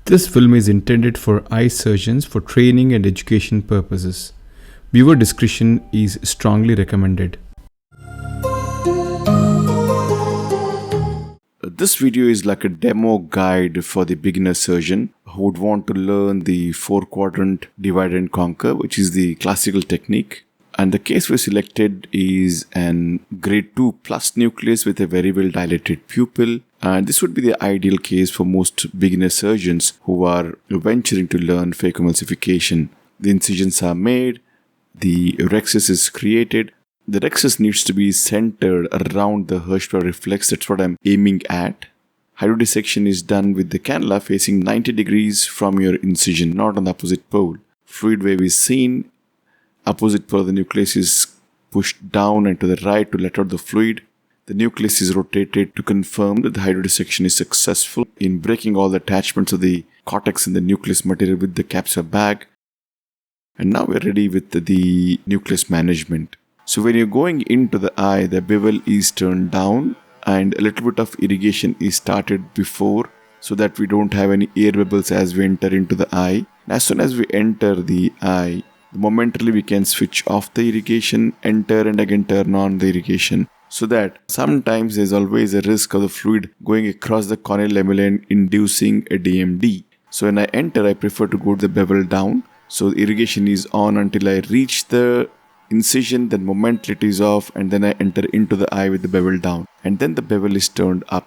This film is intended for eye surgeons for training and education purposes. Viewer discretion is strongly recommended. This video is like a demo guide for the beginner surgeon who would want to learn the 4-quadrant divide and conquer, which is the classical technique. And the case we selected is an grade 2 plus nucleus with a very well dilated pupil. And this would be the ideal case for most beginner surgeons who are venturing to learn phaco emulsification. The incisions are made, the rhexis is created. The rhexis needs to be centered around the Hirschsprung reflex. That's what I'm aiming at. Hydrodissection is done with the cannula facing 90 degrees from your incision, not on the opposite pole. Fluid wave is seen. Opposite pole of the nucleus is pushed down and to the right to let out the fluid. The nucleus is rotated to confirm that the hydrodissection is successful in breaking all the attachments of the cortex and the nucleus material with the capsule bag. And now we're ready with the nucleus management. So when you're going into the eye, the bevel is turned down and a little bit of irrigation is started before so that we don't have any air bubbles as we enter into the eye. As soon as we enter the eye, momentarily we can switch off the irrigation, enter and again turn on the irrigation. So that sometimes there's always a risk of the fluid going across the corneal lamella and inducing a DMD. So when I enter, I prefer to go to the bevel down. So the irrigation is on until I reach the incision, then momentarily it is off, and then I enter into the eye with the bevel down. And then the bevel is turned up.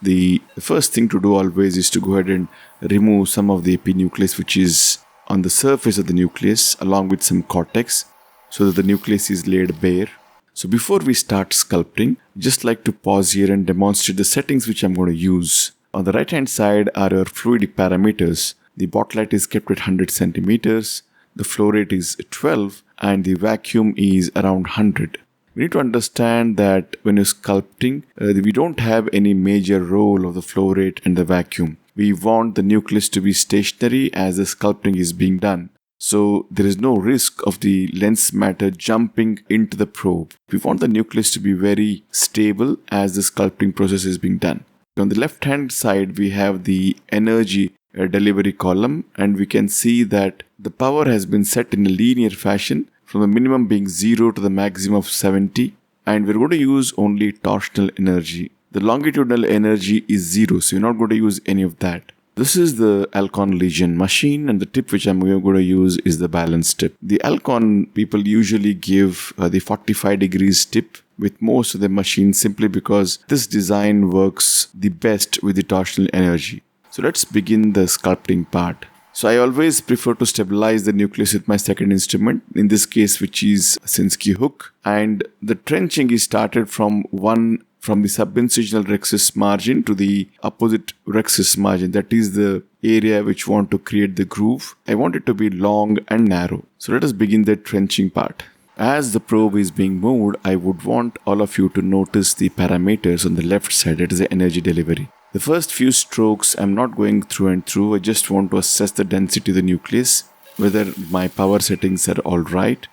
The first thing to do always is to go ahead and remove some of the epinucleus which is on the surface of the nucleus along with some cortex so that the nucleus is laid bare. So before we start sculpting, just like to pause here and demonstrate the settings which I'm going to use. On the right hand side are our fluidic parameters. The bottle light is kept at 100 centimeters. The flow rate is 12 and the vacuum is around 100. We need to understand that when you're sculpting, we don't have any major role of the flow rate and the vacuum. We want the nucleus to be stationary as the sculpting is being done. So there is no risk of the lens matter jumping into the probe. We want the nucleus to be very stable as the sculpting process is being done. On the left hand side, we have the energy delivery column, and we can see that the power has been set in a linear fashion from the minimum being 0 to the maximum of 70, and we're going to use only torsional energy. The longitudinal energy is 0, so you're not going to use any of that. This is the Alcon Legion machine, and the tip which I'm going to use is the balance tip. The Alcon people usually give the 45 degrees tip with most of the machines simply because this design works the best with the torsional energy. So let's begin the sculpting part. So I always prefer to stabilize the nucleus with my second instrument, in this case which is Sinskey hook. And the trenching is started from the subincisional rhexis margin to the opposite rhexis margin. That is the area which want to create the groove. I want it to be long and narrow. So let us begin the trenching part. As the probe is being moved, I would want all of you to notice the parameters on the left side, that is the energy delivery. The first few strokes I'm not going through and through. I just want to assess the density of the nucleus, whether my power settings are alright.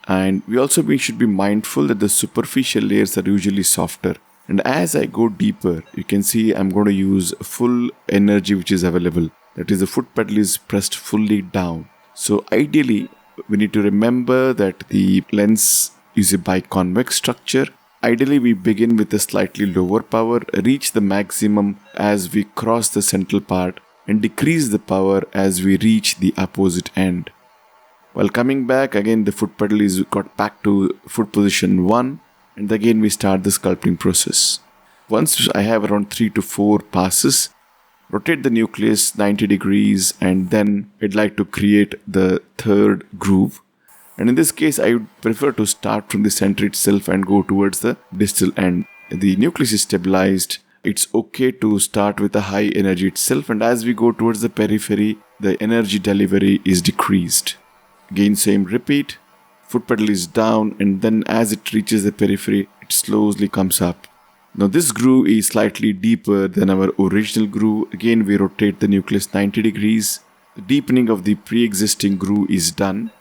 And we should be mindful that the superficial layers are usually softer. And as I go deeper, you can see I'm going to use full energy which is available. That is, the foot pedal is pressed fully down. So ideally, we need to remember that the lens is a biconvex structure. Ideally, we begin with a slightly lower power, reach the maximum as we cross the central part, and decrease the power as we reach the opposite end. While coming back, again the foot pedal is got back to foot position 1, and again we start the sculpting process. Once I have around 3 to 4 passes, rotate the nucleus 90 degrees, and then I'd like to create the third groove. And in this case, I would prefer to start from the center itself and go towards the distal end. The nucleus is stabilized. It's okay to start with a high energy itself, and as we go towards the periphery, the energy delivery is decreased. Again, same repeat. Foot pedal is down, and then as it reaches the periphery, it slowly comes up. Now this groove is slightly deeper than our original groove. Again, we rotate the nucleus 90 degrees. The deepening of the pre-existing groove is done.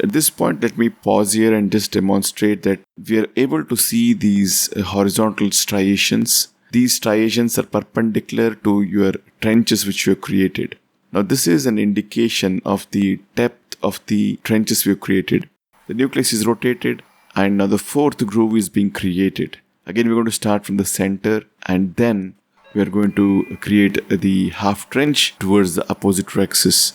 At this point, let me pause here and just demonstrate that we are able to see these horizontal striations. these striations are perpendicular to your trenches which you have created. Now this is an indication of the depth of the trenches we have created. The nucleus is rotated and now the fourth groove is being created. Again, we're going to start from the center and then we are going to create the half trench towards the opposite rexus.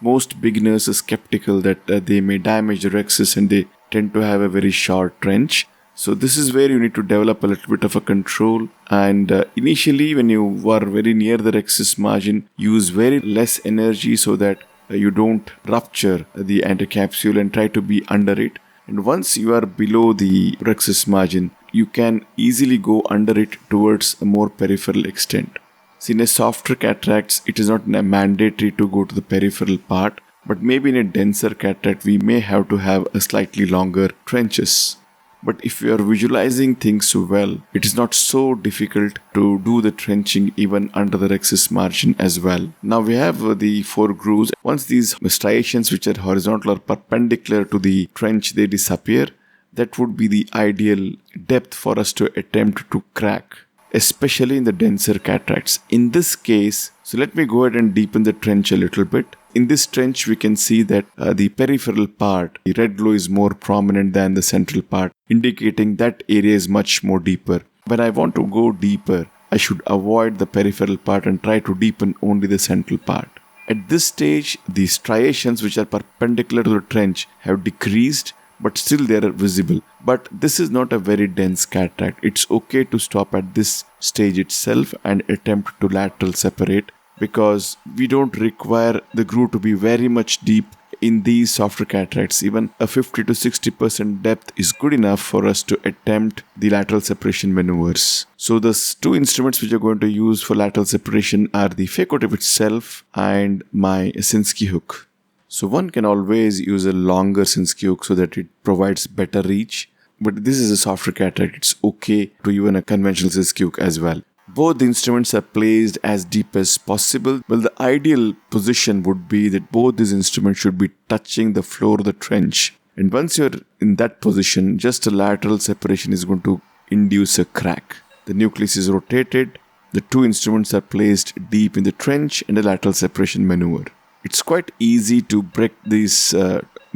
Most beginners are skeptical that they may damage the rexus and they tend to have a very short trench. So this is where you need to develop a little bit of a control, and initially when you are very near the rexus margin, use very less energy so that you don't rupture the anticapsule and try to be under it. And once you are below the rexus margin, you can easily go under it towards a more peripheral extent. See, in a softer cataracts, it is not mandatory to go to the peripheral part, but maybe in a denser cataract, we may have to have a slightly longer trenches. But if you are visualizing things so well, it is not so difficult to do the trenching even under the rexus margin as well. Now we have the 4 grooves. Once these striations which are horizontal or perpendicular to the trench, they disappear, that would be the ideal depth for us to attempt to crack, especially in the denser cataracts. In this case, so let me go ahead and deepen the trench a little bit. In this trench, we can see that the peripheral part, the red glow is more prominent than the central part, indicating that area is much more deeper. When I want to go deeper, I should avoid the peripheral part and try to deepen only the central part. At this stage, the striations which are perpendicular to the trench have decreased, but still they are visible. But this is not a very dense cataract. It's okay to stop at this stage itself and attempt to lateral separate, because we don't require the groove to be very much deep in these softer cataracts. Even a 50 to 60% depth is good enough for us to attempt the lateral separation maneuvers. So the 2 instruments which are going to use for lateral separation are the Phaco tip itself and my Sinskey hook. So one can always use a longer Sinskey hook so that it provides better reach. But this is a softer cataract, it's okay to even a conventional Sinskey hook as well. Both the instruments are placed as deep as possible. Well, the ideal position would be that both these instruments should be touching the floor of the trench. And once you're in that position, just a lateral separation is going to induce a crack. The nucleus is rotated, the 2 instruments are placed deep in the trench, and a lateral separation maneuver. It's quite easy to break these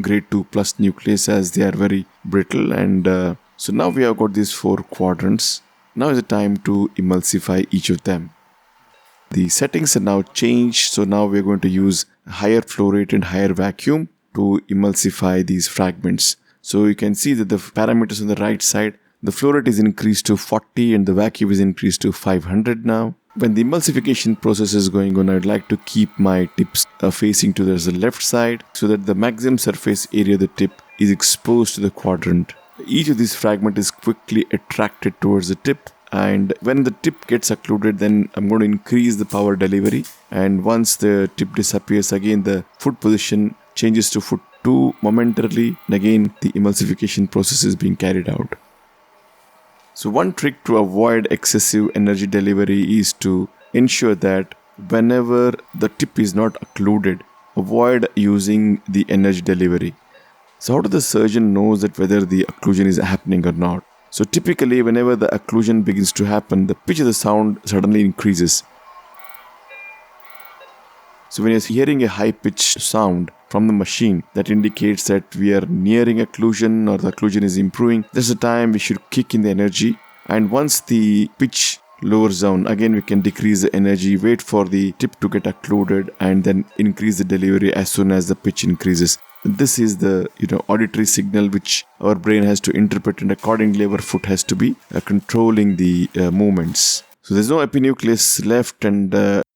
grade 2 plus nucleus as they are very brittle, and so now we have got these 4 quadrants. Now is the time to emulsify each of them. The settings are now changed, so now we are going to use higher flow rate and higher vacuum to emulsify these fragments. So you can see that the parameters on the right side, the flow rate is increased to 40 and the vacuum is increased to 500 now. When the emulsification process is going on, I'd like to keep my tips facing to the left side so that the maximum surface area of the tip is exposed to the quadrant. Each of these fragments is quickly attracted towards the tip, and when the tip gets occluded, then I'm going to increase the power delivery, and once the tip disappears, again the foot position changes to foot 2 momentarily, and again the emulsification process is being carried out. So one trick to avoid excessive energy delivery is to ensure that whenever the tip is not occluded, avoid using the energy delivery. So how does the surgeon knows that whether the occlusion is happening or not? So typically whenever the occlusion begins to happen, the pitch of the sound suddenly increases. So when you're hearing a high-pitched sound from the machine, that indicates that we are nearing occlusion or the occlusion is improving. That's the time we should kick in the energy. And once the pitch lowers down, again we can decrease the energy, wait for the tip to get occluded, and then increase the delivery as soon as the pitch increases. This is the auditory signal which our brain has to interpret, and accordingly our foot has to be controlling the movements. So there's no epinucleus left, and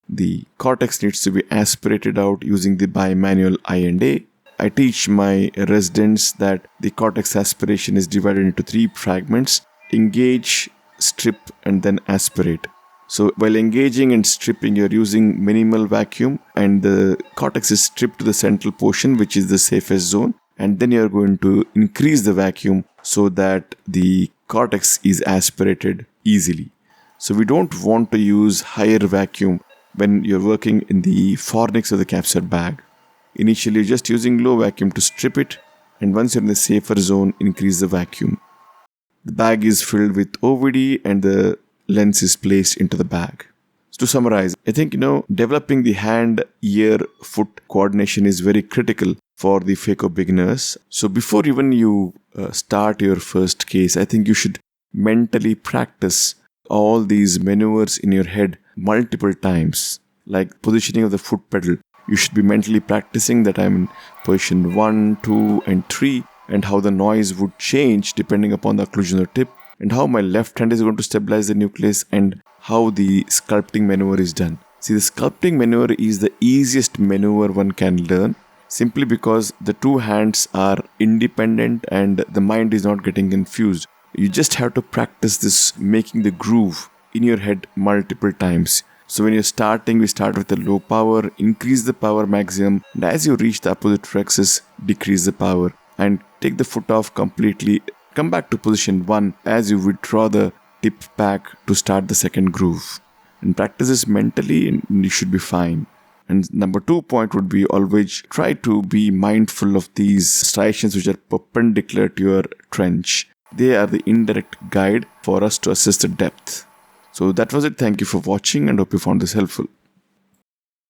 the cortex needs to be aspirated out using the bimanual I&A. I teach my residents that the cortex aspiration is divided into 3 fragments: engage, strip, and then aspirate. So while engaging and stripping, you're using minimal vacuum, and the cortex is stripped to the central portion, which is the safest zone. And then you're going to increase the vacuum so that the cortex is aspirated easily. So we don't want to use higher vacuum when you're working in the fornix of the capsular bag. Initially, you're just using low vacuum to strip it, and once you're in the safer zone, increase the vacuum. The bag is filled with OVD, and the lens is placed into the bag. So to summarize, I think, developing the hand, ear, foot coordination is very critical for the Phaco beginners. So before even you start your first case, I think you should mentally practice all these maneuvers in your head multiple times. Like positioning of the foot pedal, you should be mentally practicing that I'm in position 1, 2 and 3, and how the noise would change depending upon the occlusion of the tip, and how my left hand is going to stabilize the nucleus, and how the sculpting maneuver is done. See, the sculpting maneuver is the easiest maneuver one can learn, simply because the two hands are independent and the mind is not getting confused. You just have to practice this, making the groove in your head multiple times. So when you're starting, we start with a low power, increase the power maximum, and as you reach the opposite axis, decrease the power and take the foot off completely. Come back to position 1 as you withdraw the tip back to start the second groove. And practice this mentally and you should be fine. And number 2 point would be always try to be mindful of these striations which are perpendicular to your trench. They are the indirect guide for us to assess the depth. So that was it. Thank you for watching and hope you found this helpful.